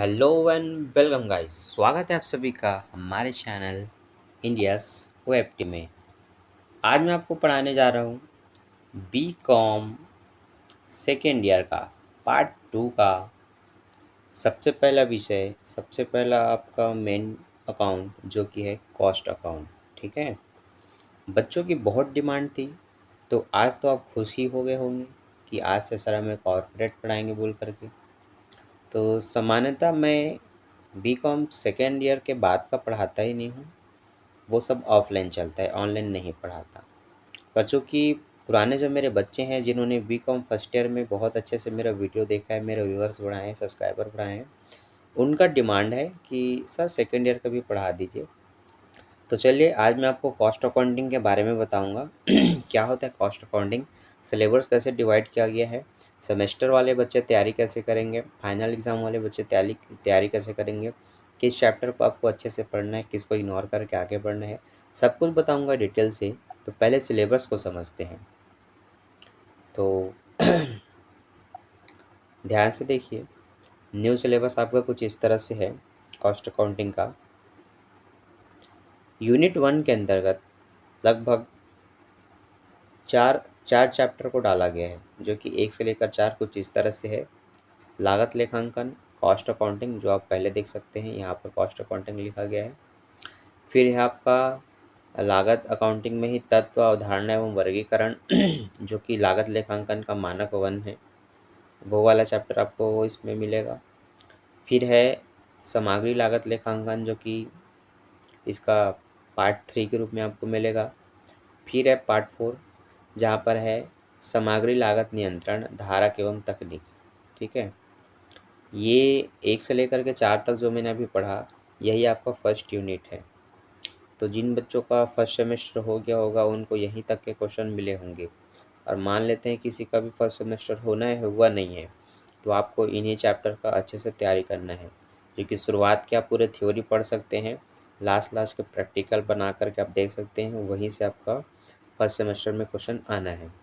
Hello and welcome guys. स्वागत है आप सभी का हमारे चैनल इंडियस ओएफटी में। आज मैं आपको पढ़ाने जा रहा हूँ बी कॉम सेकेंड ईयर का पार्ट 2 का सबसे पहला विषय, सबसे पहला आपका मेन अकाउंट जो कि है कॉस्ट अकाउंट। ठीक है, बच्चों की बहुत डिमांड थी, तो आज तो आप खुश ही हो गए होंगे कि आज से सर हमें कॉर्पोरेट पढ़ाएंगे बोल करके। तो सामान्यतः मैं बी कॉम सेकेंड ईयर के बाद का पढ़ाता ही नहीं हूँ, वो सब ऑफलाइन चलता है, ऑनलाइन नहीं पढ़ाता। पर चूँकि पुराने जो मेरे बच्चे हैं जिन्होंने बी कॉम फर्स्ट ईयर में बहुत अच्छे से मेरा वीडियो देखा है, मेरे व्यूअर्स बढ़ाए हैं, सब्सक्राइबर बढ़ाए हैं, उनका डिमांड है कि सर सेकेंड ईयर का भी पढ़ा दीजिए। तो चलिए आज मैं आपको कॉस्ट अकाउंटिंग के बारे में बताऊंगा। क्या होता है कॉस्ट अकाउंटिंग, सिलेबस कैसे डिवाइड किया गया है, सेमेस्टर वाले बच्चे तैयारी कैसे करेंगे, फाइनल एग्ज़ाम वाले बच्चे तैयारी कैसे करेंगे, किस चैप्टर को आपको अच्छे से पढ़ना है, किसको इग्नोर करके आगे बढ़ना है, सब कुछ बताऊंगा डिटेल से। तो पहले सिलेबस को समझते हैं। तो ध्यान से देखिए, न्यू सिलेबस आपका कुछ इस तरह से है कॉस्ट अकाउंटिंग का। यूनिट 1 के अंतर्गत लगभग चार चार चैप्टर को डाला गया है, जो कि 1 से लेकर 4 कुछ इस तरह से है। लागत लेखांकन, कॉस्ट अकाउंटिंग जो आप पहले देख सकते हैं, यहाँ पर कॉस्ट अकाउंटिंग लिखा गया है। फिर है आपका लागत अकाउंटिंग में ही तत्व, अवधारणा एवं वर्गीकरण जो कि लागत लेखांकन का मानक 1 है, वो वाला चैप्टर आपको इसमें मिलेगा। फिर है सामग्री लागत लेखांकन जो कि इसका पार्ट 3 के रूप में आपको मिलेगा। फिर है पार्ट 4 जहाँ पर है सामग्री लागत नियंत्रण, धारक एवं तकनीक। ठीक है, ये 1 से लेकर के 4 तक जो मैंने अभी पढ़ा, यही आपका फर्स्ट यूनिट है। तो जिन बच्चों का फर्स्ट सेमेस्टर हो गया होगा उनको यहीं तक के क्वेश्चन मिले होंगे, और मान लेते हैं किसी का भी फर्स्ट सेमेस्टर होना है, हुआ नहीं है, तो आपको इन्हीं चैप्टर का अच्छे से तैयारी करना है। क्योंकि शुरुआत के आप पूरे थ्योरी पढ़ सकते हैं, लास्ट लास्ट के प्रैक्टिकल बना करके आप देख सकते हैं, वहीं से आपका फर्स्ट सेमेस्टर में क्वेश्चन आना है।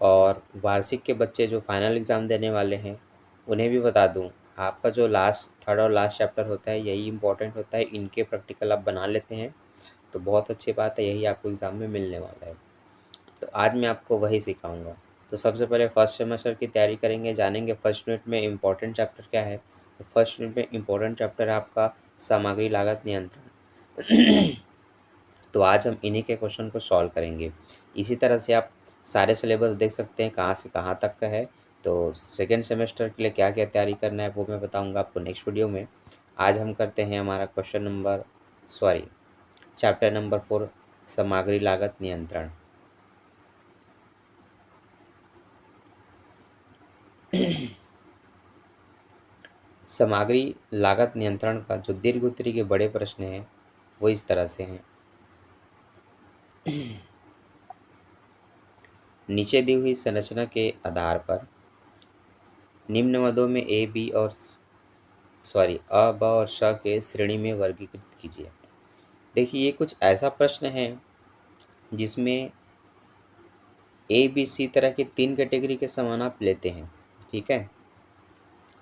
और वार्षिक के बच्चे जो फाइनल एग्ज़ाम देने वाले हैं, उन्हें भी बता दूं, आपका जो लास्ट थर्ड और लास्ट चैप्टर होता है यही इम्पोर्टेंट होता है। इनके प्रैक्टिकल आप बना लेते हैं तो बहुत अच्छी बात है, यही आपको एग्ज़ाम में मिलने वाला है। तो आज मैं आपको वही सिखाऊंगा। तो सबसे पहले फर्स्ट सेमेस्टर की तैयारी करेंगे, जानेंगे फर्स्ट यूनिट में इम्पोर्टेंट चैप्टर क्या है। तो फर्स्ट यूनिट में इम्पोर्टेंट चैप्टर है आपका सामग्री लागत नियंत्रण। तो आज हम इन्हीं के क्वेश्चन को सॉल्व करेंगे। इसी तरह से आप सारे सिलेबस देख सकते हैं कहाँ से कहाँ तक का है। तो सेकेंड सेमेस्टर के लिए क्या क्या तैयारी करना है वो मैं बताऊंगा आपको नेक्स्ट वीडियो में। आज हम करते हैं हमारा चैप्टर नंबर 4, सामग्री लागत नियंत्रण। सामग्री लागत नियंत्रण का जो दीर्घ उत्तरी के बड़े प्रश्न हैं वो इस तरह से हैं। नीचे दी हुई संरचना के आधार पर निम्न मदों में अ, ब और श के श्रेणी में वर्गीकृत कीजिए। देखिए, ये कुछ ऐसा प्रश्न है जिसमें ए बी सी तरह के 3 कैटेगरी के सामान आप लेते हैं। ठीक है,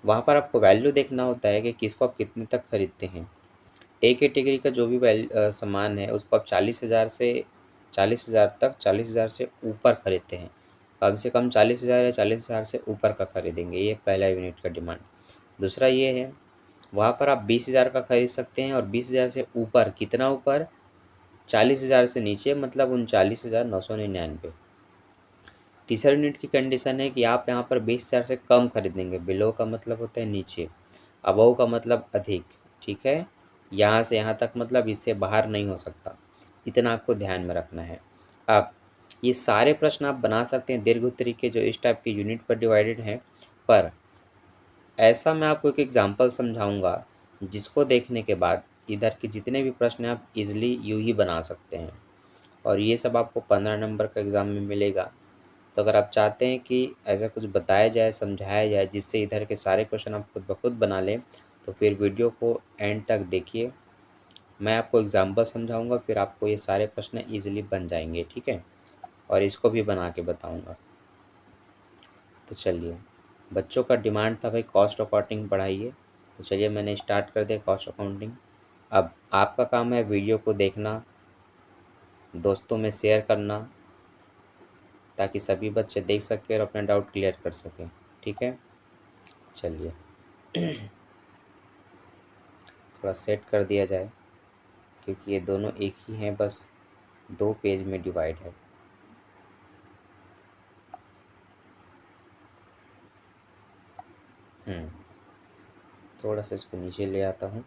वहाँ पर आपको वैल्यू देखना होता है कि किसको आप कितने तक खरीदते हैं। ए कैटेगरी का जो भी सामान है उसको आप 40,000 तक, 40,000 से ऊपर खरीदते हैं। कम से कम 40,000 या 40,000 से ऊपर का खरीदेंगे, ये पहला यूनिट का डिमांड। दूसरा ये है, वहाँ पर आप 20,000 का खरीद सकते हैं, और 20,000 से ऊपर कितना ऊपर, 40,000 से नीचे मतलब 39,999। तीसरा यूनिट की कंडीशन है कि आप यहाँ पर 20,000 से कम खरीदेंगे। बिलो का मतलब होता है नीचे, अबव का मतलब अधिक। ठीक है, यहाँ से यहाँ तक मतलब इससे बाहर नहीं हो सकता, इतना आपको ध्यान में रखना है। अब ये सारे प्रश्न आप बना सकते हैं दीर्घ उत्तरी के, जो इस टाइप के यूनिट पर डिवाइडेड हैं। पर ऐसा मैं आपको एक एग्जांपल समझाऊंगा जिसको देखने के बाद इधर के जितने भी प्रश्न हैं आप इजीली यूँ ही बना सकते हैं, और ये सब आपको 15 नंबर का एग्ज़ाम में मिलेगा। तो अगर आप चाहते हैं कि ऐसा कुछ बताया जाए, समझाया जाए, जिससे इधर के सारे क्वेश्चन आप खुद ब खुद बना लें, तो फिर वीडियो को एंड तक देखिए। मैं आपको एग्जांपल समझाऊंगा, फिर आपको ये सारे प्रश्न ईजिली बन जाएंगे। ठीक है, और इसको भी बना के बताऊंगा। तो चलिए, बच्चों का डिमांड था भाई कॉस्ट अकाउंटिंग पढ़ाइए, तो चलिए मैंने स्टार्ट कर दिया कॉस्ट अकाउंटिंग। अब आपका काम है वीडियो को देखना, दोस्तों में शेयर करना, ताकि सभी बच्चे देख सकें और अपना डाउट क्लियर कर सकें। ठीक है, चलिए थोड़ा सेट कर दिया जाए, क्योंकि ये दोनों एक ही हैं, बस 2 पेज में डिवाइड है। थोड़ा सा इसको नीचे ले आता हूँ,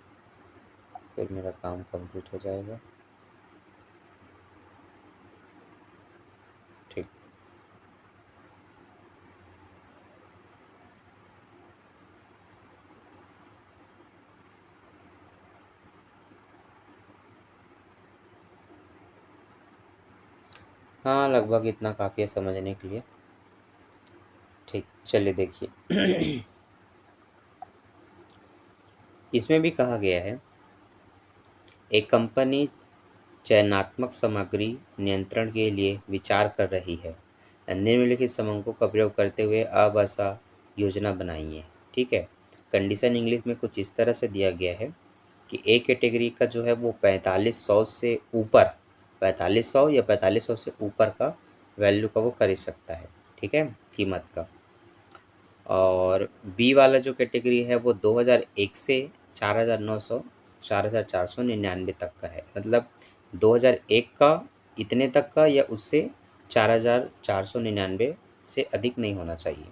फिर मेरा काम कंप्लीट हो जाएगा। ठीक, हाँ लगभग इतना काफ़ी है समझने के लिए। ठीक, चलिए देखिए इसमें भी कहा गया है, एक कंपनी चयनात्मक सामग्री नियंत्रण के लिए विचार कर रही है। निम्नलिखित समूहों का प्रयोग करते हुए आबसा योजना बनाइए। ठीक है, कंडीशन इंग्लिश में कुछ इस तरह से दिया गया है कि ए कैटेगरी का जो है वो 4500 से ऊपर, 4500 या 4500 से ऊपर का वैल्यू का वो खरीद सकता है। ठीक है, कीमत का। और बी वाला जो कैटेगरी है वो 2001 से 4900 4499 तक का है, मतलब 2001 का इतने तक का या उससे 4499 से अधिक नहीं होना चाहिए।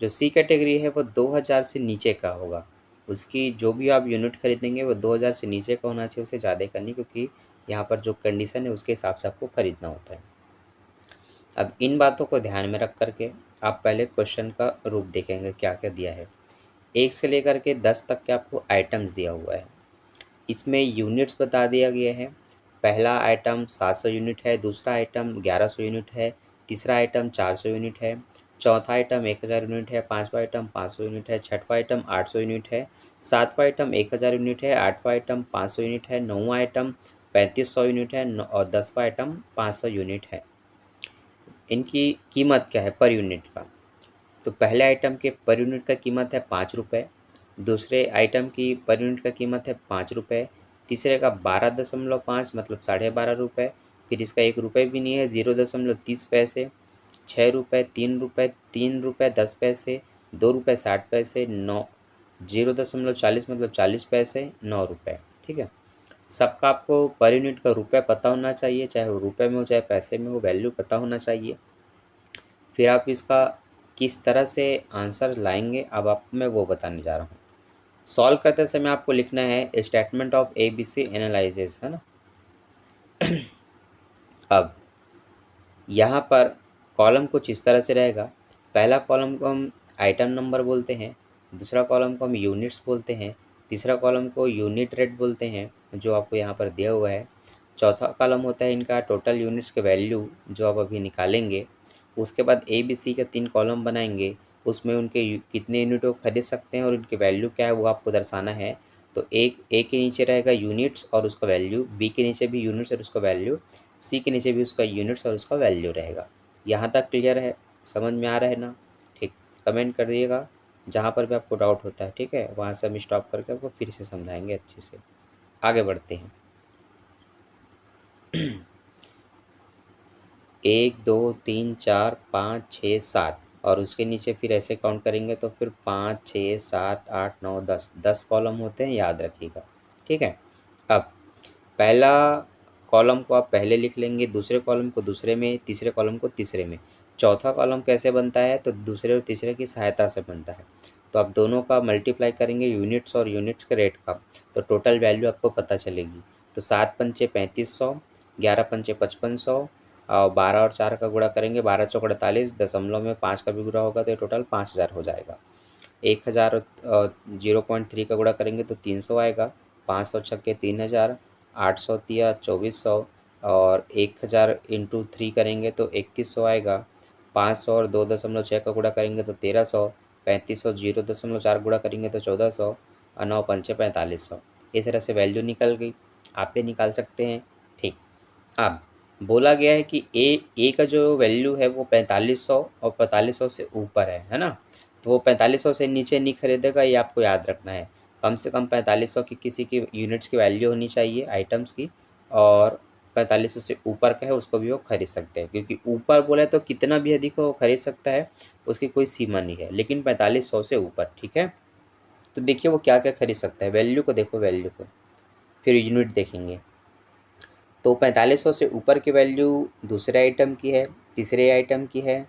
जो सी कैटेगरी है वो 2000 से नीचे का होगा, उसकी जो भी आप यूनिट खरीदेंगे वो 2000 से नीचे का होना चाहिए, उसे ज़्यादा का नहीं, क्योंकि यहाँ पर जो कंडीशन है उसके हिसाब से आपको खरीदना होता है। अब इन बातों को ध्यान में रख करके आप पहले क्वेश्चन का रूप देखेंगे क्या क्या दिया है। 1 से लेकर के 10 तक के आपको आइटम्स दिया हुआ है, इसमें यूनिट्स बता दिया गया है। पहला आइटम 700 यूनिट है, दूसरा आइटम 1100 यूनिट है, तीसरा आइटम 400 यूनिट है, चौथा आइटम 1000 यूनिट है, पाँचवा आइटम 500 यूनिट है, छठवा आइटम 800 यूनिट है, सातवां आइटम 1000 यूनिट है, आठवां आइटम 500 यूनिट है, नौवां आइटम 3500 यूनिट है और 10वां आइटम 500 यूनिट है। इनकी कीमत क्या है पर यूनिट का? तो पहले आइटम के पर यूनिट का कीमत है 5 रुपये, दूसरे आइटम की पर यूनिट का कीमत है 5 रुपये, तीसरे का 12.5 मतलब 12.5 रुपये, फिर इसका 1 रुपये भी नहीं है 0.30 पैसे, 6 रुपये, 3 रुपये, 3 रुपये 10 पैसे, 2 रुपये 60 पैसे, 0.40 मतलब 40 पैसे, 9 रुपये। ठीक है, सबका आपको पर यूनिट का रुपये पता होना चाहिए, चाहे वो रुपये में हो चाहे पैसे में हो, वैल्यू पता होना चाहिए। फिर आप इसका किस तरह से आंसर लाएंगे अब आपको मैं वो बताने जा रहा हूँ। सॉल्व करते समय आपको लिखना है स्टेटमेंट ऑफ ABC एनालिसिस, है ना। अब यहाँ पर कॉलम कुछ इस तरह से रहेगा। पहला कॉलम को हम आइटम नंबर बोलते हैं, दूसरा कॉलम को हम यूनिट्स बोलते हैं, तीसरा कॉलम को यूनिट रेट बोलते हैं जो आपको यहाँ पर दिया हुआ है, चौथा कॉलम होता है इनका टोटल यूनिट्स के वैल्यू जो आप अभी निकालेंगे। उसके बाद ABC के 3 कॉलम बनाएंगे, उसमें उनके कितने यूनिट वो खरीद सकते हैं और उनकी वैल्यू क्या है वो आपको दर्शाना है। तो एक ए के नीचे रहेगा यूनिट्स और उसका वैल्यू, बी के नीचे भी यूनिट्स और उसका वैल्यू, सी के नीचे भी उसका यूनिट्स और उसका वैल्यू रहेगा। यहाँ तक क्लियर है, समझ में आ रहा है ना? ठीक, कमेंट कर दिएगा जहाँ पर भी आपको डाउट होता है। ठीक है, वहाँ से हम स्टॉप करके आपको फिर से समझाएंगे अच्छे से। आगे बढ़ते हैं। 1 2 3 4 5 6 7 और उसके नीचे फिर ऐसे काउंट करेंगे तो फिर 5 6 7 8 9 10 10 कॉलम होते हैं, याद रखिएगा। ठीक है, अब पहला कॉलम को आप पहले लिख लेंगे, दूसरे कॉलम को दूसरे में, तीसरे कॉलम को तीसरे में। चौथा कॉलम कैसे बनता है? तो दूसरे और तीसरे की सहायता से बनता है। तो आप दोनों का मल्टीप्लाई करेंगे यूनिट्स और यूनिट्स के रेट का, तो टोटल वैल्यू आपको पता चलेगी। तो 7 पंचे 3500, 11 पंचे 5500 और 12 और 4 का गुणा करेंगे 12 चौक 48, दशमलव में 5 का भी गुणा होगा तो ये टोटल 5000 हो जाएगा। 1000 0.3 का गुणा करेंगे तो 300 आएगा, 500 छक्के 3000, 800 तिया 2400 और 1000 इंटू 3 करेंगे तो 3100 आएगा, 500 और 2.6 का गुणा करेंगे तो 1300, 3500 0.4 गुणा करेंगे तो 1400 और 9 पंचे 4500। इस तरह से वैल्यू निकल गई, आप ये निकाल सकते हैं। ठीक, अब बोला गया है कि ए का जो वैल्यू है वो 4500 और 4500 से ऊपर है ना। तो वो 4500 से नीचे नहीं खरीदेगा, ये आपको याद रखना है। कम से कम 4500 की किसी की यूनिट्स की वैल्यू होनी चाहिए आइटम्स की, और 4500 से ऊपर का है उसको भी वो खरीद सकते हैं, क्योंकि ऊपर बोले तो कितना भी अधिक हो खरीद सकता है, उसकी कोई सीमा नहीं है, लेकिन 4500 से ऊपर। ठीक है, तो देखिए वो क्या क्या खरीद सकता है, वैल्यू को देखो, वैल्यू को फिर यूनिट देखेंगे। तो 4500 से ऊपर की वैल्यू दूसरे आइटम की है, तीसरे आइटम की है,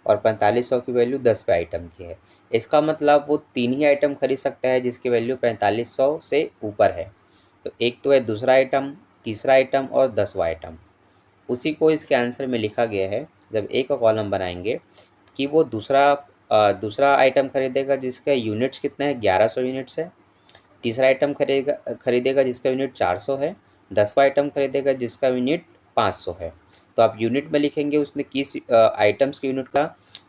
और 4500 की वैल्यू 10वें आइटम की है। इसका मतलब वो 3 ही आइटम खरीद सकता है जिसकी वैल्यू 4500 से ऊपर है। तो एक तो है दूसरा आइटम, तीसरा आइटम और 10वां आइटम। उसी को इसके आंसर में लिखा गया है, जब एक का कॉलम बनाएंगे, कि वो दूसरा आइटम खरीदेगा जिसका यूनिट्स कितना है, 1100 यूनिट्स है। तीसरा आइटम खरीदेगा जिसका यूनिट 400 है। 10वां आइटम खरीदेगा जिसका यूनिट 500 है। तो आप यूनिट में लिखेंगे उसने किस आइटम्स के यूनिट का,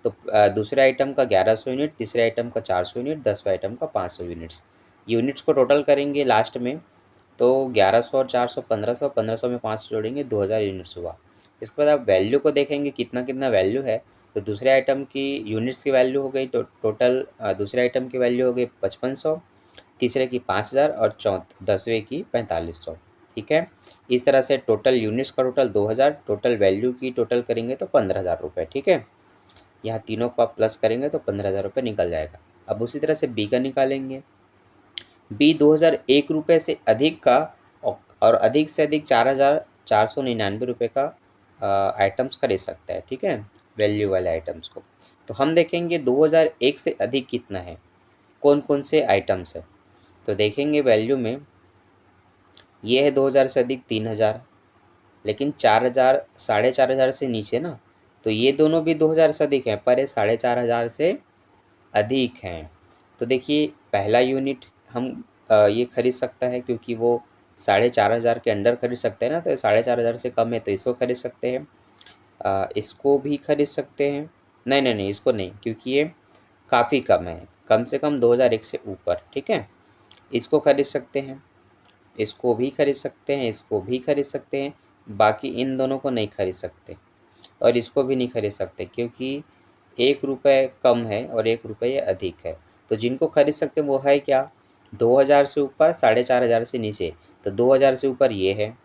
तो दूसरे आइटम का 1100 यूनिट, तीसरे आइटम का 400 यूनिट, 10वें आइटम का 500 यूनिट्स। यूनिट्स को टोटल करेंगे लास्ट में, तो 1100 और 400 1500, 1500 में 500 जोड़ेंगे 2000 यूनिट्स हुआ। इसके बाद आप वैल्यू को देखेंगे कितना कितना वैल्यू है, तो दूसरे आइटम की यूनिट्स की वैल्यू हो गई, तो टोटल दूसरे आइटम की वैल्यू हो गई 5500, तीसरे की 5000 और 10वें की 4500। ठीक है, इस तरह से टोटल यूनिट्स का टोटल 2000, टोटल वैल्यू की टोटल करेंगे तो 15,000 रुपये। ठीक है, यहाँ तीनों को आप प्लस करेंगे तो 15,000 रुपये निकल जाएगा। अब उसी तरह से बी का निकालेंगे। बी 2001 रुपये से अधिक का और अधिक से अधिक 4,499 रुपये का आइटम्स खरीद सकता है। ठीक है, वैल्यू वाले आइटम्स को। तो हम देखेंगे 2001 से अधिक कितना है, कौन कौन से आइटम्स है। तो देखेंगे वैल्यू में, ये है 2000 से अधिक 3000, लेकिन 4000 4,500 से नीचे ना, तो ये दोनों भी 2000 से अधिक हैं, पर ये 4,500 से अधिक हैं। तो देखिए पहला यूनिट हम ये खरीद सकता है, क्योंकि वो 4,500 के अंडर खरीद सकते हैं ना, तो 4,500 से कम है तो इसको खरीद सकते हैं। इसको भी खरीद सकते हैं, नहीं नहीं नहीं इसको नहीं, क्योंकि ये काफ़ी कम है, कम से कम 2001 से ऊपर। ठीक है, इसको खरीद सकते हैं, इसको भी खरीद सकते हैं, इसको भी खरीद सकते हैं, बाकी इन दोनों को नहीं खरीद सकते, और इसको भी नहीं खरीद सकते, क्योंकि 1 रुपये कम है और 1 रुपये अधिक है। तो जिनको खरीद सकते हैं वो है क्या, 2000 से ऊपर, 4,500 से नीचे। तो 2000 से ऊपर ये है,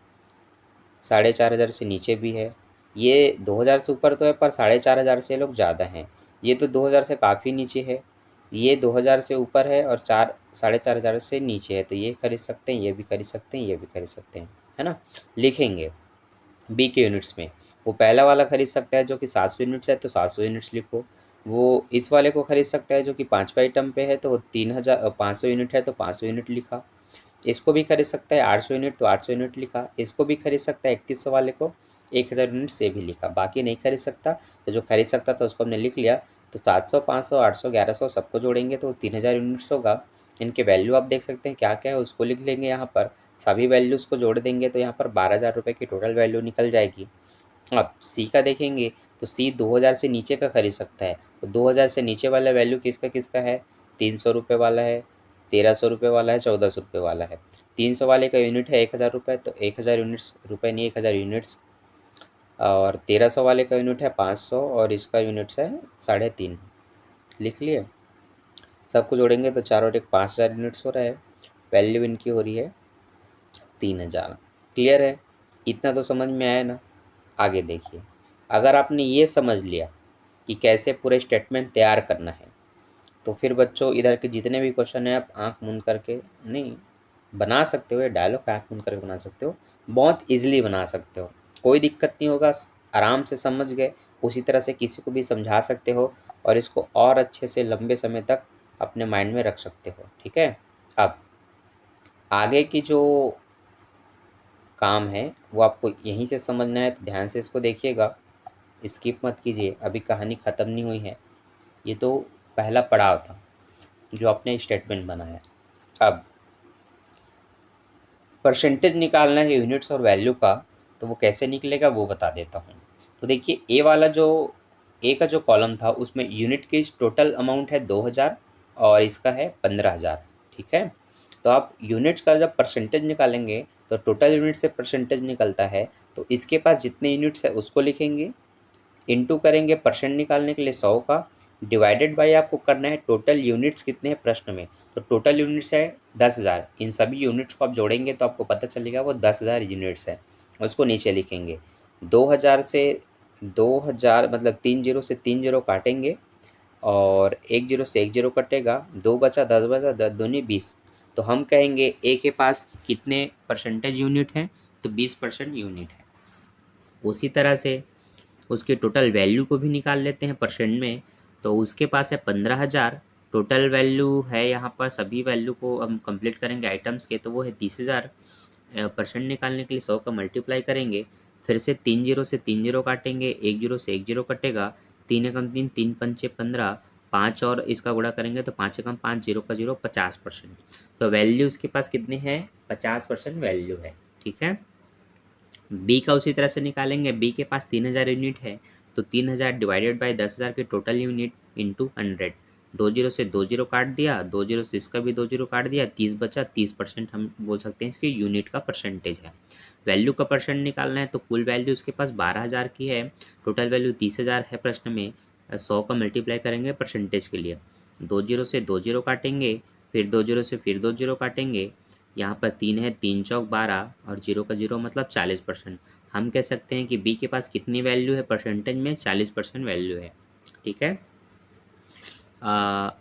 4,500 से नीचे भी है। ये 2000 से ऊपर तो है, पर 4,500 से लोग ज़्यादा हैं। ये तो 2000 से काफ़ी नीचे है, ये 2000 से ऊपर है और 4,500 से नीचे है, तो ये खरीद सकते हैं, ये भी खरीद सकते हैं, ये भी खरीद सकते हैं, है ना। लिखेंगे बी के यूनिट्स में, वो पहला वाला खरीद सकता है जो कि 700 यूनिट्स है, तो 700 यूनिट्स लिखो। वो इस वाले को खरीद सकता है जो कि 5वें आइटम पे है, तो वो 500 यूनिट है, तो 500 यूनिट लिखा। इसको भी खरीद सकता है 800 यूनिट, तो 800 यूनिट लिखा। इसको भी खरीद सकता है 3100 वाले को, 1000 यूनिट से भी लिखा। बाकी नहीं खरीद सकता, तो जो खरीद सकता था उसको हमने लिख लिया। तो 700, 500, 800, 1100 सबको जोड़ेंगे तो 3000 यूनिट्स होगा। इनके वैल्यू आप देख सकते हैं क्या क्या है, उसको लिख लेंगे यहाँ पर। सभी वैल्यूज़ को जोड़ देंगे तो यहाँ पर 12,000 रुपये की टोटल वैल्यू निकल जाएगी। अब सी का देखेंगे, तो सी 2000 से नीचे का खरीद सकता है। तो 2000 से नीचे वाला वैल्यू किसका किसका है, 300 रुपये वाला है, 1300 रुपये वाला है, 1400 रुपये वाला है। 300 वाले का यूनिट है 1000 रुपये, तो 1000 यूनिट्स, रुपये नहीं 1000 यूनिट्स। और 1300 वाले का यूनिट है 500 और इसका यूनिट्स है 3.5। लिख लिए, सबको जोड़ेंगे तो 4 और 1 5000 यूनिट्स हो रहा है। वैल्यू इनकी हो रही है 3000। क्लियर है, इतना तो समझ में आया ना। आगे देखिए, अगर आपने ये समझ लिया कि कैसे पूरे स्टेटमेंट तैयार करना है, तो फिर बच्चों इधर के जितने भी क्वेश्चन हैं आप आँख मूंद करके नहीं बना सकते हो, ये डायलॉग आँख मूंद करके बना सकते हो, बहुत ईजिली बना सकते हो, कोई दिक्कत नहीं होगा। आराम से समझ गए, उसी तरह से किसी को भी समझा सकते हो और इसको और अच्छे से लंबे समय तक अपने माइंड में रख सकते हो। ठीक है, अब आगे की जो काम है वो आपको यहीं से समझना है, तो ध्यान से इसको देखिएगा, स्किप मत कीजिए, अभी कहानी ख़त्म नहीं हुई है। ये तो पहला पड़ाव था जो आपने स्टेटमेंट बनाया। अब परसेंटेज निकालना है यूनिट्स और वैल्यू का, तो वो कैसे निकलेगा वो बता देता हूँ। तो देखिए ए वाला जो ए का जो कॉलम था उसमें यूनिट की टोटल अमाउंट है 2000 और इसका है 15,000। ठीक है, तो आप यूनिट्स का जब परसेंटेज निकालेंगे तो टोटल यूनिट से परसेंटेज निकलता है, तो इसके पास जितने यूनिट्स है उसको लिखेंगे, इनटू करेंगे परसेंट निकालने के लिए 100 का, डिवाइडेड बाय आपको करना है टोटल यूनिट्स कितने हैं प्रश्न में, तो टोटल यूनिट्स है 10,000। इन सभी यूनिट्स को आप जोड़ेंगे तो आपको पता चलेगा वो 10,000 यूनिट्स है। उसको नीचे लिखेंगे 2,000 से 2,000 मतलब 3 जीरो से 3 जीरो काटेंगे और 1 जीरो से 1 जीरो कटेगा, 2 बचा 10 बचा 10 दूनी 20। तो हम कहेंगे ए के पास कितने परसेंटेज यूनिट हैं, तो 20% यूनिट है। उसी तरह से उसकी टोटल वैल्यू को भी निकाल लेते हैं परसेंट में, तो उसके पास है 15,000। टोटल वैल्यू है यहाँ पर, सभी वैल्यू को हम कंप्लीट करेंगे आइटम्स के, तो वो है 30,000। परसेंट निकालने के लिए 100 का मल्टीप्लाई करेंगे, फिर से 3 जीरो से 3 जीरो काटेंगे, 1 जीरो से 1 जीरो कटेगा, 3 एकम 3, 3 पंचे 15, 5 और इसका गुणा करेंगे तो 5 एकम 5, जीरो का जीरो 50%। तो वैल्यू उसके पास कितनी है, 50% वैल्यू है। ठीक है, बी का उसी तरह से निकालेंगे। बी के पास 3,000 यूनिट है, तो 3,000 डिवाइडेड बाई 10,000 के टोटल यूनिट इंटू 100। 2 जीरो से 2 जीरो काट दिया, 2 जीरो से इसका भी 2 जीरो काट दिया, 30 बचा। 30% हम बोल सकते हैं इसकी यूनिट का परसेंटेज है। वैल्यू का परसेंट निकालना है, तो कुल वैल्यू उसके पास 12,000 की है, टोटल वैल्यू 30,000 है प्रश्न में। 100 का मल्टीप्लाई करेंगे परसेंटेज के लिए, 2 जीरो से 2 जीरो काटेंगे, फिर 2 जीरो से फिर 2 जीरो काटेंगे, यहाँ पर 3 है, 3 चौक 12 और जीरो का जीरो मतलब 40%। हम कह सकते हैं कि बी के पास कितनी वैल्यू है परसेंटेज में, 40% वैल्यू है। ठीक है,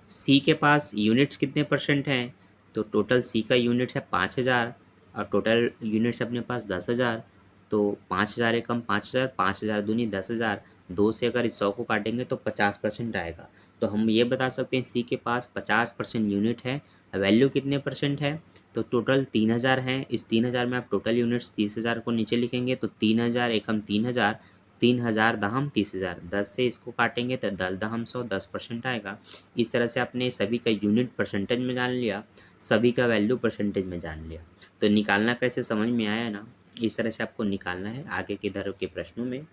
सी के पास यूनिट्स कितने परसेंट हैं, तो टोटल सी का यूनिट्स है 5,000 और टोटल यूनिट्स अपने पास 10,000। तो 5,000 एकम 5,000, 5,000 दूनी 10,000, 2 से अगर इस 100 को काटेंगे तो 50% आएगा। तो हम ये बता सकते हैं सी के पास 50% यूनिट है। वैल्यू कितने परसेंट है, तो टोटल 3,000 हैं। इस 3,000 में आप टोटल यूनिट्स 30,000 को नीचे लिखेंगे, तो 3,000 एकम 3,000, 3,000 दहम 30,000, 10 से इसको काटेंगे तो 10 दहम 100, 10% आएगा। इस तरह से आपने सभी का यूनिट परसेंटेज में जान लिया, सभी का वैल्यू परसेंटेज में जान लिया। तो निकालना कैसे समझ में आया ना, इस तरह से आपको निकालना है आगे के तरह के प्रश्नों में।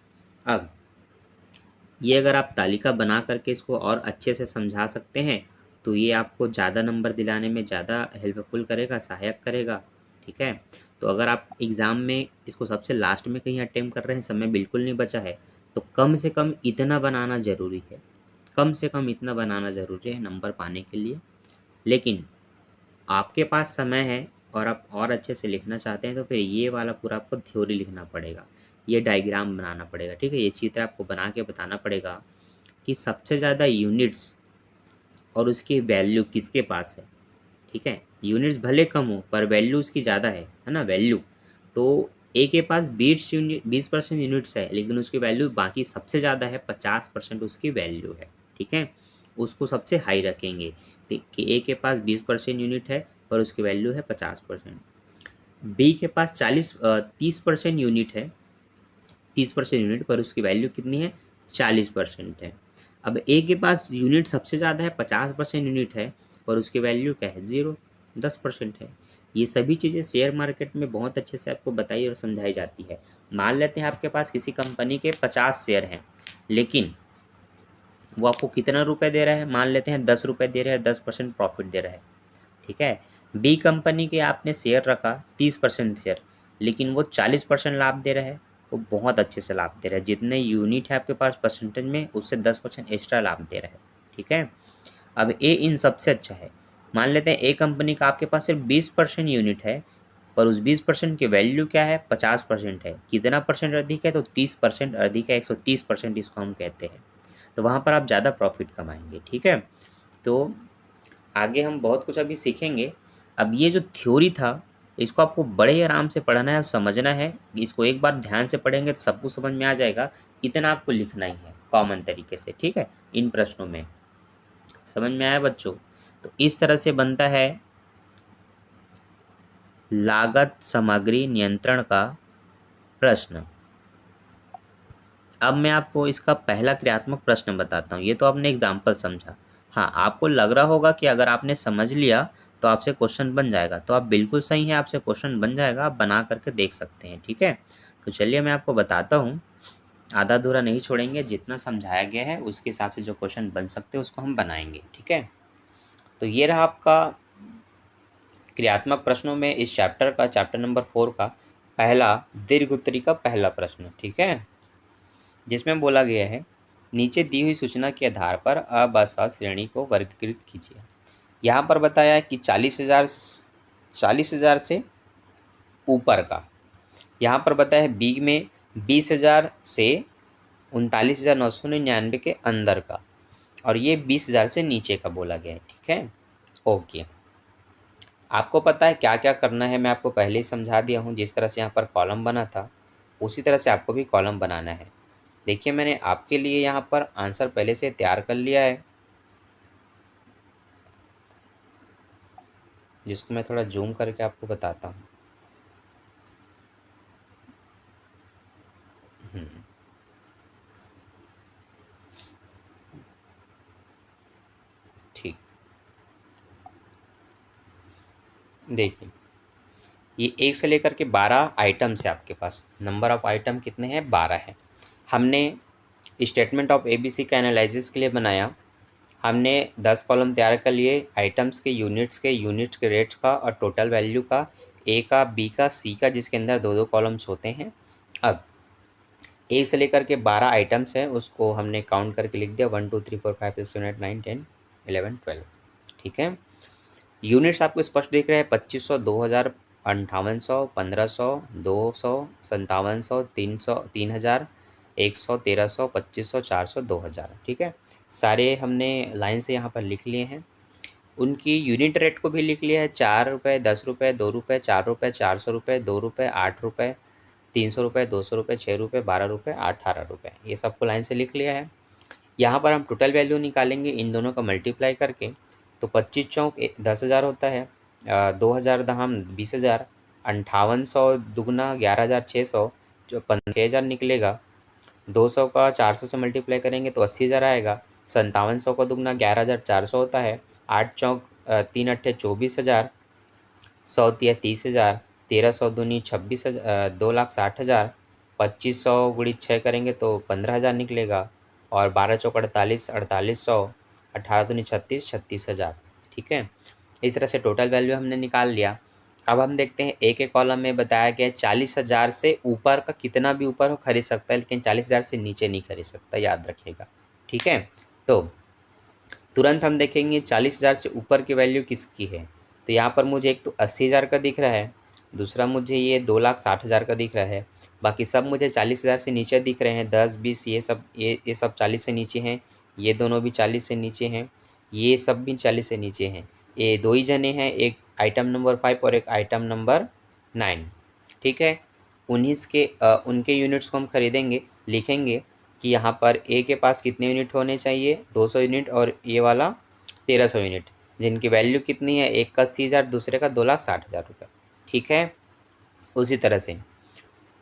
अब ये अगर आप तालिका बना करके इसको और अच्छे से समझा सकते हैं तो ये आपको ज़्यादा नंबर दिलाने में ज़्यादा हेल्पफुल करेगा, सहायक करेगा। ठीक है, तो अगर आप एग्ज़ाम में इसको सबसे लास्ट में कहीं अटेम्प्ट कर रहे हैं, समय बिल्कुल नहीं बचा है, तो कम से कम इतना बनाना ज़रूरी है, कम से कम इतना बनाना ज़रूरी है नंबर पाने के लिए। लेकिन आपके पास समय है और आप और अच्छे से लिखना चाहते हैं तो फिर ये वाला पूरा आपको थ्योरी लिखना पड़ेगा, ये डायग्राम बनाना पड़ेगा। ठीक है, ये चित्र आपको बना के बताना पड़ेगा कि सबसे ज़्यादा यूनिट्स और उसकी वैल्यू किसके पास है। ठीक है, यूनिट्स भले कम हो पर वैल्यू उसकी ज़्यादा है ना, वैल्यू। तो ए के पास 20% यूनिट्स है लेकिन उसकी वैल्यू बाकी सबसे ज़्यादा है, 50% उसकी वैल्यू है। ठीक है, उसको सबसे हाई रखेंगे। तो कि ए के पास 20% यूनिट है पर उसकी वैल्यू है 50%। बी के पास 30% यूनिट है, 30% यूनिट पर उसकी वैल्यू कितनी है, 40% है। अब ए के पास यूनिट सबसे ज़्यादा है, 50% यूनिट है पर उसकी वैल्यू क्या है, 10% है। ये सभी चीज़ें शेयर मार्केट में बहुत अच्छे से आपको बताई और समझाई जाती है। मान लेते हैं आपके पास किसी कंपनी के 50 शेयर हैं, लेकिन वो आपको कितना रुपए दे रहा है, मान लेते हैं 10 रुपये दे रहा है, 10% प्रॉफिट दे रहा है। ठीक है, बी कंपनी के आपने शेयर रखा 30% शेयर, लेकिन वो 40% लाभ दे रहा है, वो बहुत अच्छे से लाभ दे रहा है। जितने यूनिट है आपके पास परसेंटेज में उससे 10% एक्स्ट्रा लाभ दे रहा है। ठीक है, अब ए इन सबसे अच्छा है। मान लेते हैं ए कंपनी का आपके पास सिर्फ 20% यूनिट है पर उस 20% की वैल्यू क्या है, 50% है। कितना परसेंट अधिक है, तो 30% अधिक है, 130% इसको हम कहते हैं। तो वहाँ पर आप ज़्यादा प्रॉफिट कमाएंगे। ठीक है, तो आगे हम बहुत कुछ अभी सीखेंगे। अब ये जो थ्योरी था इसको आपको बड़े ही आराम से पढ़ना है और समझना है। इसको एक बार ध्यान से पढ़ेंगे तो सब कुछ समझ में आ जाएगा। इतना आपको लिखना ही है कॉमन तरीके से। ठीक है, इन प्रश्नों में समझ में आया बच्चों। तो इस तरह से बनता है लागत सामग्री नियंत्रण का प्रश्न। अब मैं आपको इसका पहला क्रियात्मक प्रश्न बताता हूँ। ये तो आपने एग्जाम्पल समझा। हाँ, आपको लग रहा होगा कि अगर आपने समझ लिया तो आपसे क्वेश्चन बन जाएगा, तो आप बिल्कुल सही हैं, आपसे क्वेश्चन बन जाएगा, आप बना करके देख सकते हैं। ठीक है, तो चलिए मैं आपको बताता हूँ। आधा अधूरा नहीं छोड़ेंगे, जितना समझाया गया है उसके हिसाब से जो क्वेश्चन बन सकते हैं उसको हम बनाएंगे। ठीक है, तो ये रहा आपका क्रियात्मक प्रश्नों में इस चैप्टर का, चैप्टर नंबर 4 का पहला दीर्घ उत्तरी का पहला प्रश्न। ठीक है, जिसमें बोला गया है नीचे दी हुई सूचना के आधार पर अ ब स श्रेणी को वर्गीकृत कीजिए। यहाँ पर बताया है कि 40,000 से ऊपर का। यहाँ पर बताया है बी में 20,000 से 39,999 के अंदर का, और ये 20,000 से नीचे का बोला गया है। ठीक है, ओके। आपको पता है क्या क्या करना है, मैं आपको पहले ही समझा दिया हूँ। जिस तरह से यहाँ पर कॉलम बना था उसी तरह से आपको भी कॉलम बनाना है। देखिए, मैंने आपके लिए यहाँ पर आंसर पहले से तैयार कर लिया है, जिसको मैं थोड़ा जूम करके आपको बताता हूँ। ठीक, देखिए, ये 1 से लेकर के 12 आइटम्स है आपके पास। नंबर ऑफ आइटम कितने हैं? 12 है। हमने स्टेटमेंट ऑफ एबीसी का एनालिसिस के लिए बनाया। हमने 10 कॉलम तैयार कर लिए आइटम्स के, यूनिट्स के रेट्स का और टोटल वैल्यू का, ए का, बी का, सी का, जिसके अंदर 2-2 कॉलम्स होते हैं। अब 1 से लेकर के 12 आइटम्स हैं, उसको हमने काउंट करके लिख दिया 1 2 3 4 5 6 7 8 9 10 11 12। ठीक है, यूनिट्स आपको स्पष्ट दिख रहे हैं। 2500, 2000, 5800, 1500, 200, 5700, 300, 3000, 100, 1300, 2500, 400, 2000। ठीक है, सारे हमने लाइन से यहाँ पर लिख लिए हैं। उनकी यूनिट रेट को भी लिख लिया है। 4 रुपये, 10 रुपये, 2 रुपये, 4 रुपये, 400 रुपये, 2 रुपये, 8 रुपये, 300 रुपये, 200 रुपये, 6 रुपये, 12 रुपये, 18 रुपये, ये सबको लाइन से लिख लिया है। यहाँ पर हम टोटल वैल्यू निकालेंगे इन दोनों का मल्टीप्लाई करके। तो 25 चौक 10,000 होता है, 2,000 दहम 20,000, 5800 दुगना 11,600, जो 6,000 निकलेगा। 200 का 400 से मल्टीप्लाई करेंगे तो 80,000 आएगा। 5700 का दुगना 11,400 होता है। 8 चौक 3 अट्ठे 24,000, 100 तिया 30,000, 1300 दूनी 26,000, 2,60,000। 2500 गुणित 6 करेंगे तो 15,000 निकलेगा। और 12 चौक 48, 4800, 18 दूनी 36, 36,000। ठीक है, इस तरह से टोटल वैल्यू हमने निकाल लिया। अब हम देखते हैं एक एक कॉलम में बताया गया है 40,000 से ऊपर का कितना भी ऊपर हो खरीद सकता है, लेकिन 40,000 से नीचे नहीं खरीद सकता, याद रखिएगा। ठीक है, तो तुरंत हम देखेंगे 40,000 से ऊपर की वैल्यू किसकी है। तो यहाँ पर मुझे एक तो 80,000 का दिख रहा है, दूसरा मुझे ये 2,60,000 का दिख रहा है, बाकी सब मुझे 40,000 से नीचे दिख रहे हैं। 10 20 ये सब 40 से नीचे हैं, ये दोनों भी 40 से नीचे हैं, ये सब भी 40 से नीचे हैं। ये दो ही जने हैं, एक आइटम नंबर 5 और एक आइटम नंबर 9। ठीक है, उनके यूनिट्स को हम खरीदेंगे, लिखेंगे कि यहाँ पर ए के पास कितने यूनिट होने चाहिए, 200 यूनिट, और ये वाला 1300 यूनिट, जिनकी वैल्यू कितनी है, एक का 80,000, दूसरे का 2,60,000 रुपये। ठीक है, उसी तरह से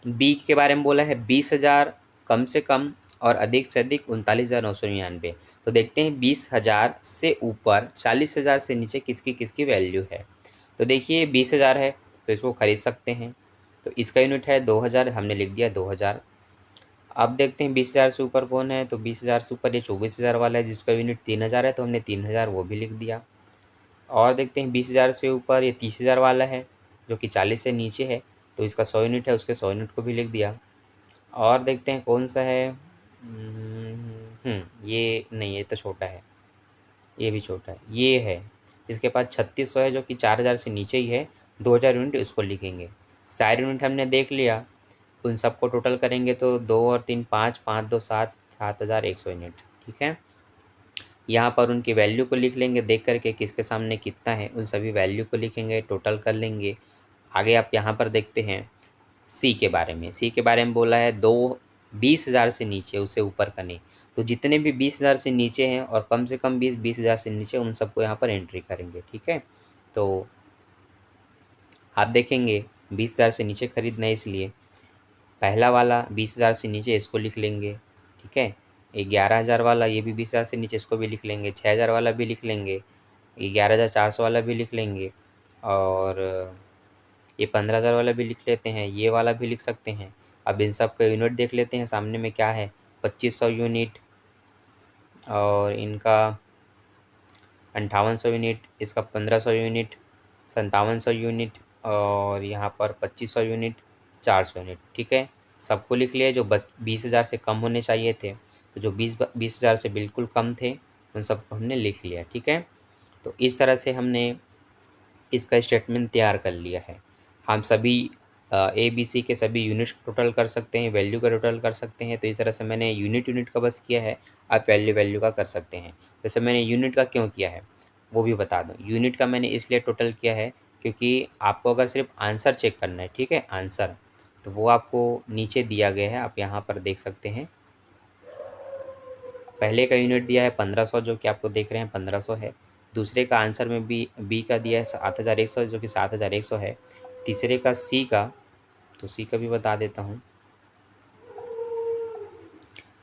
बी के बारे में बोला है 20,000 कम से कम और अधिक से अधिक 39,999। तो देखते हैं 20,000 से ऊपर 40,000 से नीचे किसकी किसकी वैल्यू है। तो देखिए 20,000 है तो इसको खरीद सकते हैं, तो इसका यूनिट है 2,000, हमने लिख दिया 2,000। अब देखते हैं 20,000 से ऊपर कौन है, तो 20,000 से ऊपर ये 24,000 वाला है, जिसका यूनिट 3,000 है, तो हमने 3,000 वो भी लिख दिया। और देखते हैं 20,000 से ऊपर ये 30,000 वाला है, जो कि 40 से नीचे है, तो इसका 100 यूनिट है, उसके 100 यूनिट को भी लिख दिया। और देखते हैं कौन सा है, ये नहीं, ये तो छोटा है, ये भी छोटा है, ये है, इसके पास 3600 है, जो कि 4,000 से नीचे ही है, 2,000 यूनिट इसको लिखेंगे। सारे यूनिट हमने देख लिया, उन सबको टोटल करेंगे तो 2 और 3 5, 5 2 7, 7,100 यूनिट। ठीक है, यहाँ पर उनकी वैल्यू को लिख लेंगे, देख करके किसके सामने कितना है, उन सभी वैल्यू को लिखेंगे, टोटल कर लेंगे। आगे आप यहाँ पर देखते हैं सी के बारे में। सी के बारे में बोला है 20,000 से नीचे, उससे ऊपर का नहीं। तो जितने भी 20,000 से नीचे हैं और कम से कम 20,000 से नीचे, उन सबको यहाँ पर एंट्री करेंगे। ठीक है, तो आप देखेंगे 20,000 से नीचे खरीदना है, इसलिए पहला वाला 20,000 से नीचे, इसको लिख लेंगे। ठीक है, ये 11,000 वाला, ये भी 20,000 से नीचे, इसको भी लिख लेंगे। 6,000 वाला भी लिख लेंगे, ये 11,400 वाला भी लिख लेंगे, और ये 15,000 वाला भी लिख लेते हैं, ये वाला भी लिख सकते हैं। अब इन सब का यूनिट देख लेते हैं, सामने में क्या है, 2500 यूनिट, और इनका 5800 यूनिट, इसका 1500 यूनिट, 5700 यूनिट, और यहाँ पर 2500 यूनिट, 400 यूनिट। ठीक है, सबको लिख लिया, जो 20,000 से कम होने चाहिए थे। तो जो 20,000 से बिल्कुल कम थे उन सबको हमने लिख लिया। ठीक है, तो इस तरह से हमने इसका स्टेटमेंट तैयार कर लिया है। हम सभी ए बी सी के सभी यूनिट्स का टोटल कर सकते हैं, वैल्यू का टोटल कर सकते हैं। तो इस तरह से मैंने यूनिट का बस किया है, आप वैल्यू का कर सकते हैं। जैसे मैंने यूनिट का क्यों किया है वो भी बता दूँ। यूनिट का मैंने इसलिए टोटल किया है क्योंकि आपको अगर सिर्फ आंसर चेक करना है, ठीक है, आंसर, तो वो आपको नीचे दिया गया है, आप यहाँ पर देख सकते हैं। पहले का यूनिट दिया है 1500 जो कि आपको देख रहे हैं 1500 है। दूसरे का आंसर में बी का दिया है 7100 जो कि 7100 है। तीसरे का सी का, तो सी का भी बता देता हूँ,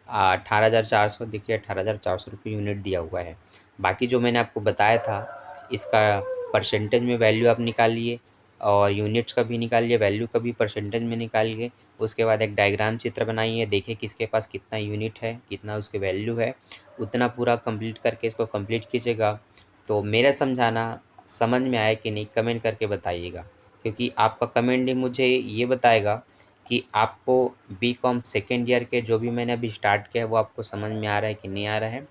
18,400, देखिए 18,400 रुपये यूनिट दिया हुआ है। बाकी जो मैंने आपको बताया था इसका परसेंटेज में वैल्यू आप निकालिए और यूनिट्स का भी निकालिए, वैल्यू का भी परसेंटेज में निकालिए। उसके बाद एक डायग्राम चित्र बनाइए, देखिए किसके पास कितना यूनिट है, कितना उसके वैल्यू है, उतना पूरा कंप्लीट करके इसको कंप्लीट कीजिएगा। तो मेरा समझाना समझ में आया कि नहीं, कमेंट करके बताइएगा, क्योंकि आपका कमेंट ही मुझे ये बताएगा कि आपको बीकॉम सेकेंड ईयर के जो भी मैंने अभी स्टार्ट किया है वो आपको समझ में आ रहा है कि नहीं आ रहा है।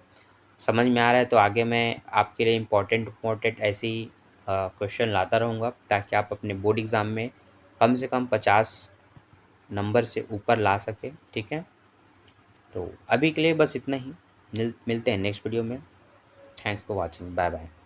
समझ में आ रहा है तो आगे मैं आपके लिए इम्पोर्टेंट ऐसे ही क्वेश्चन लाता रहूँगा ताकि आप अपने बोर्ड एग्ज़ाम में कम से कम 50 नंबर से ऊपर ला सकें। ठीक है, तो अभी के लिए बस इतना ही। मिलते हैं नेक्स्ट वीडियो में। Thanks for watching, bye bye.